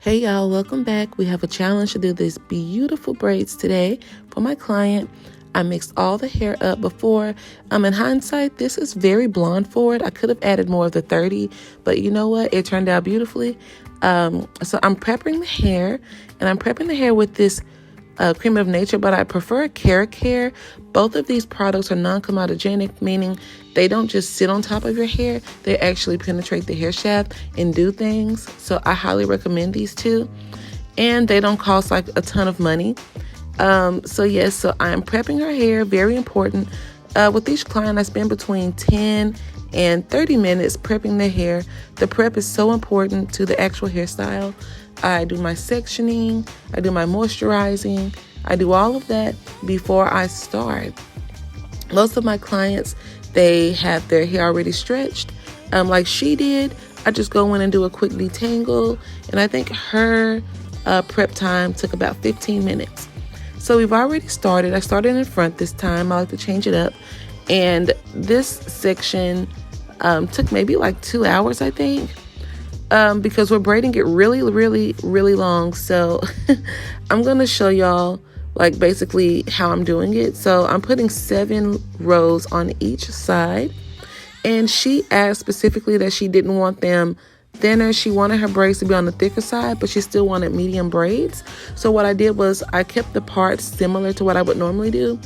Hey y'all, welcome back. We have a challenge to do these beautiful braids today for my client. I mixed all the hair up before. In hindsight, this is very blonde forward. I could have added more of the 30, but you know what? It turned out beautifully. So I'm prepping the hair, and I'm prepping the hair with this Cream of Nature, but I prefer carrot hair. Both of these products are non-comedogenic, meaning they don't just sit on top of your hair. They actually penetrate the hair shaft and do things. So I highly recommend these two. And they don't cost like a ton of money. So I am prepping her hair, very important. With each client, I spend between 10 and 30 minutes prepping their hair. The prep is so important to the actual hairstyle. I do my sectioning, I do my moisturizing, I do all of that before I start. Most of my clients, they have their hair already stretched. Like she did, I just go in and do a quick detangle, and I think her prep time took about 15 minutes. So we've already started. I started in front this time. I like to change it up. And this section took maybe like 2 hours, I think. Because we're braiding it really, really, really long. So I'm going to show y'all like basically how I'm doing it. So I'm putting 7 rows on each side. And she asked specifically that she didn't want them thinner. She wanted her braids to be on the thicker side, but she still wanted medium braids. So what I did was I kept the parts similar to what I would normally do,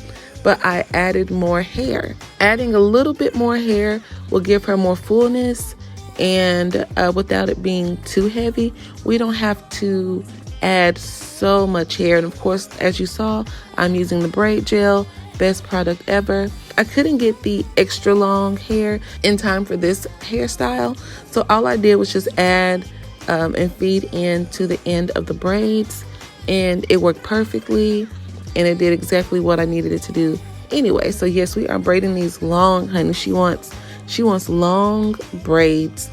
but I added more hair. Adding a little bit more hair will give her more fullness, and without it being too heavy. We don't have to add so much hair. And of course, as you saw, I'm using the braid gel, best product ever. I couldn't get the extra long hair in time for this hairstyle, so all I did was just add and feed into the end of the braids, and it worked perfectly, and it did exactly what I needed it to do anyway. So yes, we are braiding these long, honey. She wants long braids.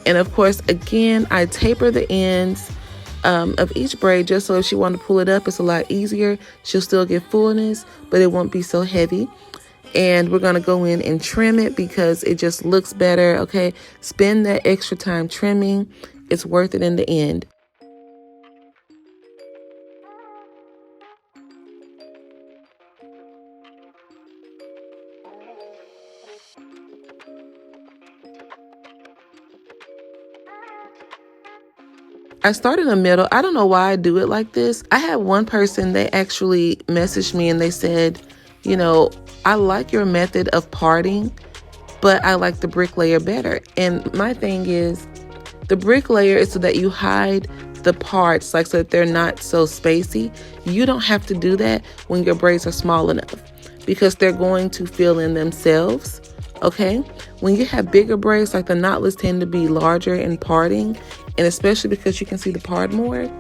And of course, again, I taper the ends of each braid just so if she wanted to pull it up, it's a lot easier. She'll still get fullness, but it won't be so heavy. And we're going to go in and trim it because it just looks better, okay? Spend that extra time trimming. It's worth it in the end. I start in the middle. I don't know why I do it like this. I had one person, they actually messaged me and they said, you know, I like your method of parting, but I like the brick layer better. And my thing is, the brick layer is so that you hide the parts, like so that they're not so spacey. You don't have to do that when your braids are small enough because they're going to fill in themselves. Okay, when you have bigger braids, like the knotless tend to be larger in parting, and especially because you can see the part more,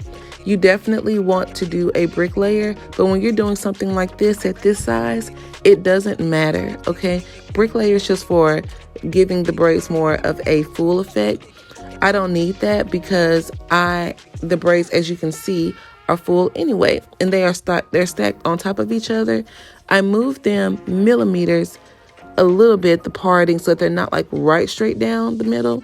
you definitely want to do a brick layer. But when you're doing something like this at this size, it doesn't matter, okay? Brick layer is just for giving the braids more of a full effect. I don't need that because the braids, as you can see, are full anyway, and they're stacked on top of each other. I moved them millimeters a little bit, the parting, so that they're not like right straight down the middle.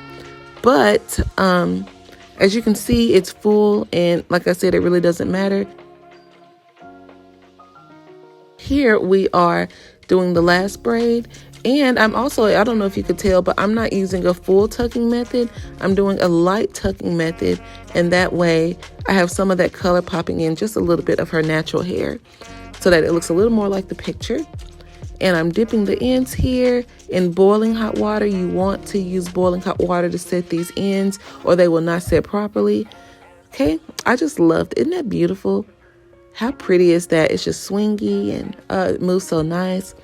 But as you can see, it's full, and like I said, it really doesn't matter. Here we are doing the last braid, and I'm also, I don't know if you could tell, but I'm not using a full tucking method. I'm doing a light tucking method, and that way I have some of that color popping in, just a little bit of her natural hair, so that it looks a little more like the picture. And I'm dipping the ends here in boiling hot water. You want to use boiling hot water to set these ends or they will not set properly. Okay, I just loved it. Isn't that beautiful? How pretty is that? It's just swingy and it moves so nice.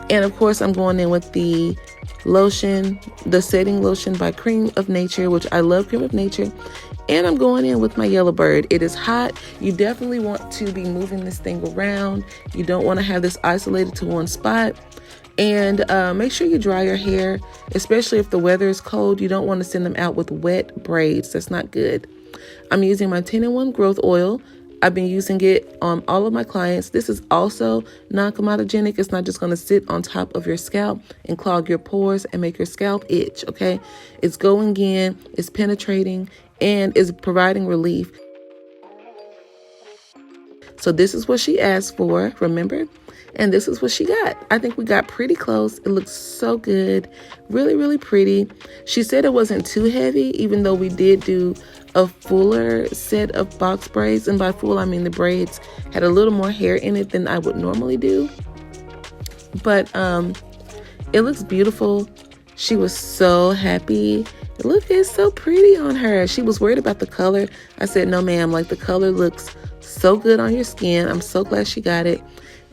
And of course, I'm going in with the lotion, the setting lotion by Cream of Nature, which I love Cream of Nature. And I'm going in with my yellow bird. It is hot. You definitely want to be moving this thing around. You don't want to have this isolated to one spot. And make sure you dry your hair, especially if the weather is cold. You don't want to send them out with wet braids. That's not good. I'm using my 10-in-1 growth oil. I've been using it on all of my clients. This is also non-comedogenic. It's not just going to sit on top of your scalp and clog your pores and make your scalp itch, okay? It's going in, it's penetrating, and is providing relief. So this is what she asked for, remember? And this is what she got. I think we got pretty close. It looks so good. Really, really pretty. She said it wasn't too heavy, even though we did do a fuller set of box braids. And by full, I mean the braids had a little more hair in it than I would normally do. But it looks beautiful. She was so happy. Look, it's so pretty on her. She was worried about the color. I said, no, ma'am, like the color looks so good on your skin. I'm so glad she got it.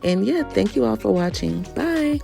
And yeah, thank you all for watching. Bye.